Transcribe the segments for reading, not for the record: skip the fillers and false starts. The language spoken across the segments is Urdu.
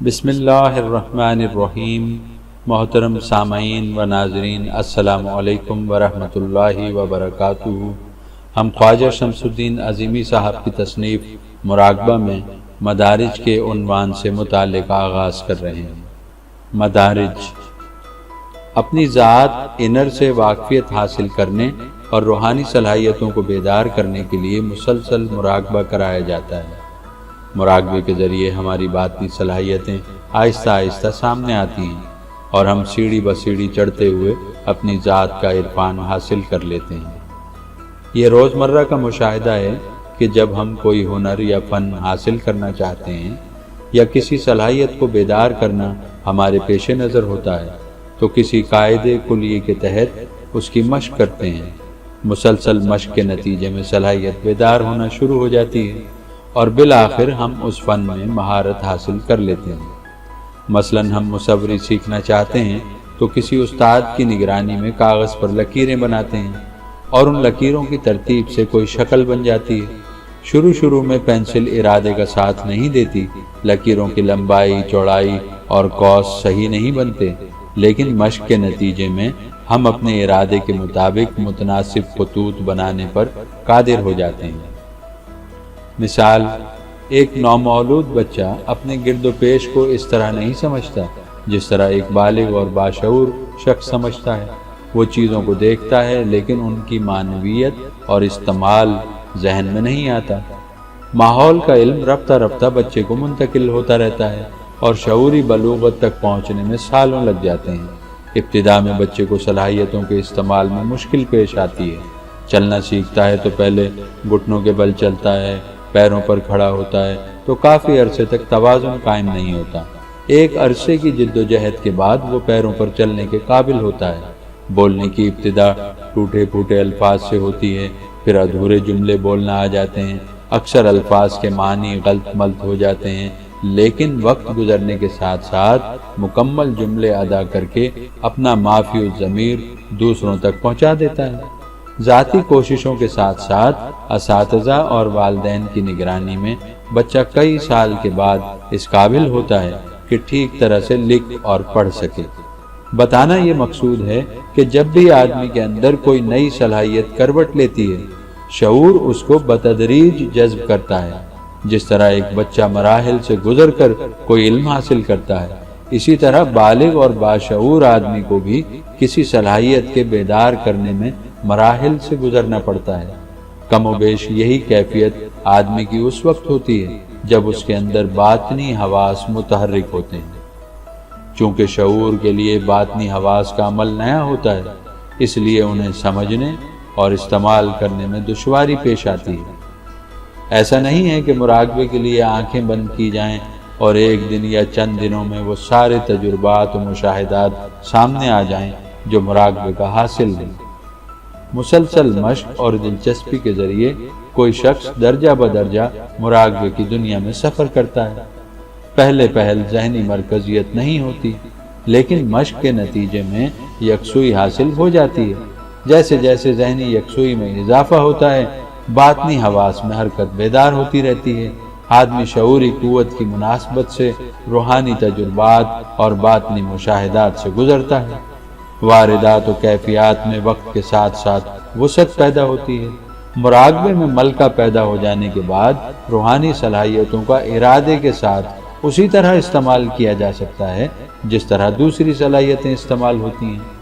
بسم اللہ الرحمن الرحیم۔ محترم سامعین و ناظرین، السلام علیکم ورحمۃ اللہ وبرکاتہ۔ ہم خواجہ شمس الدین عظیمی صاحب کی تصنیف مراقبہ میں مدارج کے عنوان سے متعلق آغاز کر رہے ہیں۔ مدارج اپنی ذات انر سے واقفیت حاصل کرنے اور روحانی صلاحیتوں کو بیدار کرنے کے لیے مسلسل مراقبہ کرایا جاتا ہے۔ مراقبے کے ذریعے ہماری باطنی صلاحیتیں آہستہ آہستہ سامنے آتی ہیں اور ہم سیڑھی بہ سیڑھی چڑھتے ہوئے اپنی ذات کا عرفان حاصل کر لیتے ہیں۔ یہ روزمرہ کا مشاہدہ ہے کہ جب ہم کوئی ہنر یا فن حاصل کرنا چاہتے ہیں یا کسی صلاحیت کو بیدار کرنا ہمارے پیش نظر ہوتا ہے تو کسی قاعدے کلیے کے تحت اس کی مشق کرتے ہیں۔ مسلسل مشق کے نتیجے میں صلاحیت بیدار ہونا شروع ہو جاتی ہے اور بالآخر ہم اس فن میں مہارت حاصل کر لیتے ہیں۔ مثلاً ہم مصوری سیکھنا چاہتے ہیں تو کسی استاد کی نگرانی میں کاغذ پر لکیریں بناتے ہیں اور ان لکیروں کی ترتیب سے کوئی شکل بن جاتی ہے۔ شروع میں پینسل ارادے کا ساتھ نہیں دیتی، لکیروں کی لمبائی، چوڑائی اور قوس صحیح نہیں بنتے، لیکن مشق کے نتیجے میں ہم اپنے ارادے کے مطابق متناسب خطوط بنانے پر قادر ہو جاتے ہیں۔ مثال، ایک نومولود بچہ اپنے گرد و پیش کو اس طرح نہیں سمجھتا جس طرح ایک بالغ اور باشعور شخص سمجھتا ہے۔ وہ چیزوں کو دیکھتا ہے لیکن ان کی معنویت اور استعمال ذہن میں نہیں آتا۔ ماحول کا علم رفتہ رفتہ بچے کو منتقل ہوتا رہتا ہے اور شعوری بلوغت تک پہنچنے میں سالوں لگ جاتے ہیں۔ ابتدا میں بچے کو صلاحیتوں کے استعمال میں مشکل پیش آتی ہے۔ چلنا سیکھتا ہے تو پہلے گھٹنوں کے بل چلتا ہے، پیروں پر کھڑا ہوتا ہے تو کافی عرصے تک توازن قائم نہیں ہوتا۔ ایک عرصے کی جد و جہد کے بعد وہ پیروں پر چلنے کے قابل ہوتا ہے۔ بولنے کی ابتدا ٹوٹے پھوٹے الفاظ سے ہوتی ہے، پھر ادھورے جملے بولنا آ جاتے ہیں۔ اکثر الفاظ کے معنی غلط ملط ہو جاتے ہیں، لیکن وقت گزرنے کے ساتھ ساتھ مکمل جملے ادا کر کے اپنا مافی الضمیر دوسروں تک پہنچا دیتا ہے۔ ذاتی کوششوں کے ساتھ ساتھ اساتذہ اور والدین کی نگرانی میں بچہ کئی سال کے بعد اس قابل ہوتا ہے کہ ٹھیک طرح سے لکھ اور پڑھ سکے۔ بتانا یہ مقصود ہے کہ جب بھی آدمی کے اندر کوئی نئی صلاحیت کروٹ لیتی ہے، شعور اس کو بتدریج جذب کرتا ہے۔ جس طرح ایک بچہ مراحل سے گزر کر کوئی علم حاصل کرتا ہے، اسی طرح بالغ اور باشعور آدمی کو بھی کسی صلاحیت کے بیدار کرنے میں مراحل سے گزرنا پڑتا ہے۔ کم و بیش یہی کیفیت آدمی کی اس وقت ہوتی ہے جب اس کے اندر باطنی حواس متحرک ہوتے ہیں۔ چونکہ شعور کے لیے باطنی حواس کا عمل نیا ہوتا ہے، اس لیے انہیں سمجھنے اور استعمال کرنے میں دشواری پیش آتی ہے۔ ایسا نہیں ہے کہ مراقبے کے لیے آنکھیں بند کی جائیں اور ایک دن یا چند دنوں میں وہ سارے تجربات و مشاہدات سامنے آ جائیں جو مراقبے کا حاصل ہے۔ مسلسل مشق اور دلچسپی کے ذریعے کوئی شخص درجہ بدرجہ مراقبے کی دنیا میں سفر کرتا ہے۔ پہلے ذہنی مرکزیت نہیں ہوتی، لیکن مشق کے نتیجے میں یکسوئی حاصل ہو جاتی ہے۔ جیسے جیسے ذہنی یکسوئی میں اضافہ ہوتا ہے، باطنی حواس میں حرکت بیدار ہوتی رہتی ہے۔ آدمی شعوری قوت کی مناسبت سے روحانی تجربات اور باطنی مشاہدات سے گزرتا ہے۔ واردات و کیفیات میں وقت کے ساتھ ساتھ وسعت پیدا ہوتی ہے۔ مراقبے میں ملکہ پیدا ہو جانے کے بعد روحانی صلاحیتوں کا ارادے کے ساتھ اسی طرح استعمال کیا جا سکتا ہے جس طرح دوسری صلاحیتیں استعمال ہوتی ہیں۔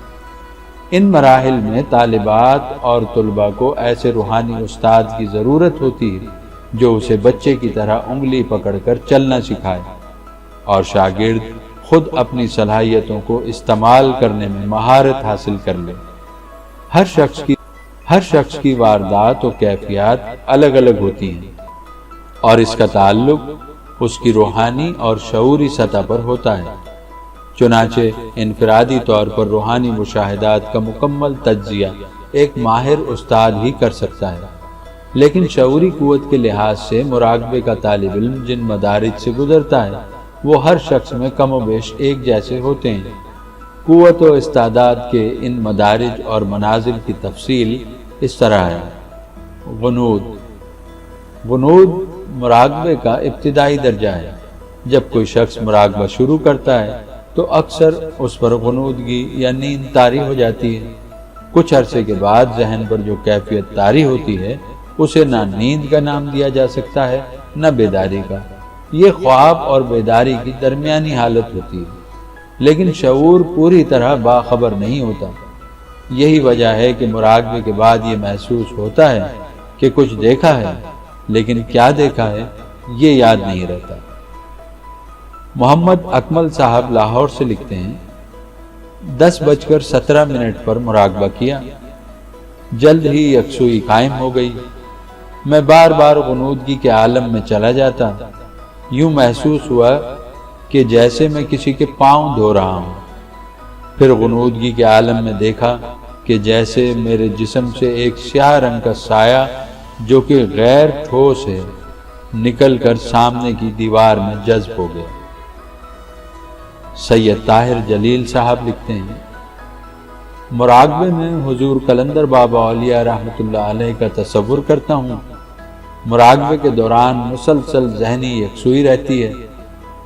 ان مراحل میں طالبات اور طلباء کو ایسے روحانی استاد کی ضرورت ہوتی ہے جو اسے بچے کی طرح انگلی پکڑ کر چلنا سکھائے اور شاگرد خود اپنی صلاحیتوں کو استعمال کرنے میں مہارت حاصل کر لے۔ ہر شخص کی واردات و کیفیات الگ الگ ہوتی ہیں اور اس کا تعلق اس کی روحانی اور شعوری سطح پر ہوتا ہے۔ چنانچہ انفرادی طور پر روحانی مشاہدات کا مکمل تجزیہ ایک ماہر استاد ہی کر سکتا ہے، لیکن شعوری قوت کے لحاظ سے مراقبے کا طالب علم جن مدارج سے گزرتا ہے وہ ہر شخص میں کم و بیش ایک جیسے ہوتے ہیں۔ قوت و استعداد کے ان مدارج اور منازل کی تفصیل اس طرح ہے۔ غنود مراقبے کا ابتدائی درجہ ہے۔ جب کوئی شخص مراقبہ شروع کرتا ہے تو اکثر اس پر غنودگی یا نیند طاری ہو جاتی ہے۔ کچھ عرصے کے بعد ذہن پر جو کیفیت طاری ہوتی ہے اسے نہ نیند کا نام دیا جا سکتا ہے نہ بیداری کا۔ یہ خواب اور بیداری کی درمیانی حالت ہوتی ہے، لیکن شعور پوری طرح باخبر نہیں ہوتا۔ یہی وجہ ہے کہ مراقبے کے بعد یہ محسوس ہوتا ہے کہ کچھ دیکھا ہے، لیکن کیا دیکھا ہے یہ یاد نہیں رہتا۔ محمد اکمل صاحب لاہور سے لکھتے ہیں، 10:17 پر مراقبہ کیا، جلد ہی یکسوئی قائم ہو گئی۔ میں بار بار غنودگی کے عالم میں چلا جاتا، یوں محسوس ہوا کہ جیسے میں کسی کے پاؤں دھو رہا ہوں۔ پھر غنودگی کے عالم میں دیکھا کہ جیسے میرے جسم سے ایک سیاہ رنگ کا سایہ جو کہ غیر ٹھوس ہے نکل کر سامنے کی دیوار میں جذب ہو گیا۔ سید طاہر جلیل صاحب لکھتے ہیں، مراقبے میں حضور قلندر بابا اولیاء رحمۃ اللہ علیہ کا تصور کرتا ہوں۔ مراقبے کے دوران مسلسل ذہنی یکسوئی رہتی ہے۔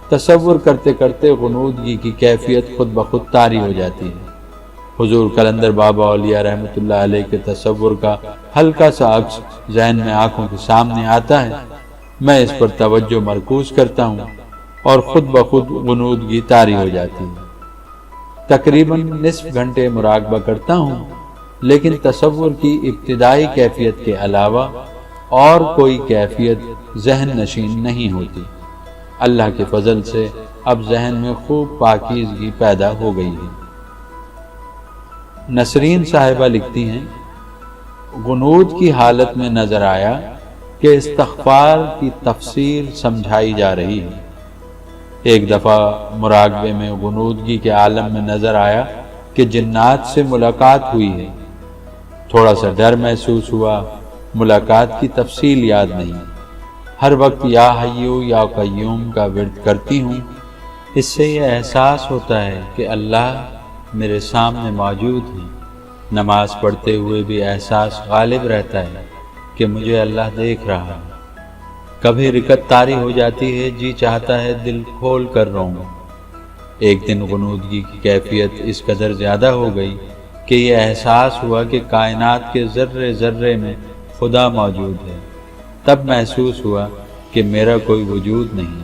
تصور کرتے کرتے غنودگی کی کیفیت خود بخود طاری ہو جاتی ہے۔ حضور قلندر بابا اولیاء رحمۃ اللہ علیہ کے تصور کا ہلکا سا عکس ذہن میں آنکھوں کے سامنے آتا ہے۔ میں اس پر توجہ مرکوز کرتا ہوں اور خود بخود غنودگی طاری ہو جاتی ہے۔ تقریباً نصف گھنٹے مراقبہ کرتا ہوں، لیکن تصور کی ابتدائی کیفیت کے علاوہ اور کوئی کیفیت ذہن نشین نہیں ہوتی۔ اللہ کے فضل سے اب ذہن میں خوب پاکیزگی پیدا ہو گئی ہے۔ نسرین صاحبہ لکھتی ہیں، غنود کی حالت میں نظر آیا کہ استغفار کی تفسیر سمجھائی جا رہی ہے۔ ایک دفعہ مراقبے میں غنودگی کے عالم میں نظر آیا کہ جنات سے ملاقات ہوئی ہے۔ تھوڑا سا ڈر محسوس ہوا، ملاقات کی تفصیل یاد نہیں۔ ہر وقت یا حیو یا قیوم کا ورد کرتی ہوں، اس سے یہ احساس ہوتا ہے کہ اللہ میرے سامنے موجود ہیں۔ نماز پڑھتے ہوئے بھی احساس غالب رہتا ہے کہ مجھے اللہ دیکھ رہا ہے۔ کبھی رکعت طاری ہو جاتی ہے، جی چاہتا ہے دل کھول کر روؤں۔ ایک دن غنودگی کی کیفیت اس قدر زیادہ ہو گئی کہ یہ احساس ہوا کہ کائنات کے ذرے ذرے میں خدا موجود ہے۔ تب محسوس ہوا کہ میرا کوئی وجود نہیں،